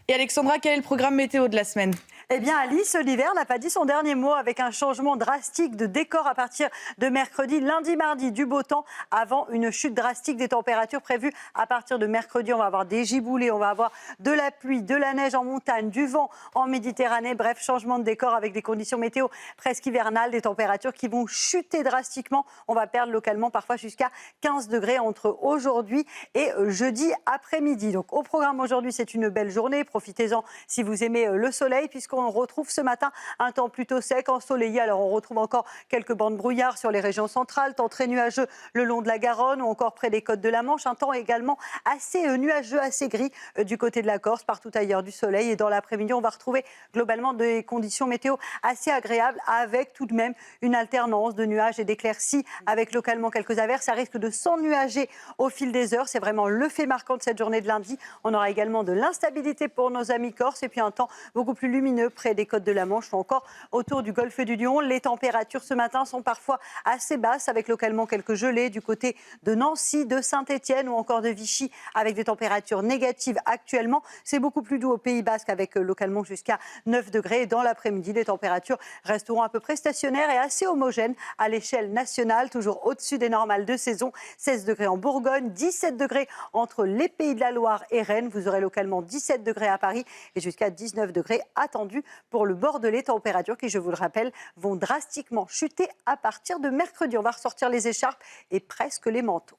Et Alexandra, quel est le programme météo de la semaine? Eh bien, Alice, l'hiver n'a pas dit son dernier mot avec un changement drastique de décor à partir de mercredi. Lundi, mardi, du beau temps avant une chute drastique des températures prévues à partir de mercredi. On va avoir des giboulées, on va avoir de la pluie, de la neige en montagne, du vent en Méditerranée. Bref, changement de décor avec des conditions météo presque hivernales, des températures qui vont chuter drastiquement. On va perdre localement parfois jusqu'à 15 degrés entre aujourd'hui et jeudi après-midi. Donc au programme aujourd'hui, c'est une belle journée. Profitez-en si vous aimez le soleil, puisqu'on retrouve ce matin un temps plutôt sec, ensoleillé. Alors on retrouve encore quelques bancs de brouillard sur les régions centrales, temps très nuageux le long de la Garonne ou encore près des côtes de la Manche. Un temps également assez nuageux, assez gris du côté de la Corse, partout ailleurs du soleil. Et dans l'après-midi, on va retrouver globalement des conditions météo assez agréables, avec tout de même une alternance de nuages et d'éclaircies, avec localement quelques averses. Ça risque de s'ennuager au fil des heures. C'est vraiment le fait marquant de cette journée de lundi. On aura également de l'instabilité pour nos amis corses et puis un temps beaucoup plus lumineux près des côtes de la Manche ou encore autour du golfe du Lion. Les températures ce matin sont parfois assez basses, avec localement quelques gelées du côté de Nancy, de Saint-Étienne ou encore de Vichy, avec des températures négatives actuellement. C'est beaucoup plus doux au Pays Basque, avec localement jusqu'à 9 degrés. Dans l'après-midi, les températures resteront à peu près stationnaires et assez homogènes à l'échelle nationale, toujours au-dessus des normales de saison. 16 degrés en Bourgogne, 17 degrés entre les Pays de la Loire et Rennes. Vous aurez localement 17 degrés à Paris et jusqu'à 19 degrés attendus pour le Bordelais. Températures qui, je vous le rappelle, vont drastiquement chuter à partir de mercredi. On va ressortir les écharpes et presque les manteaux.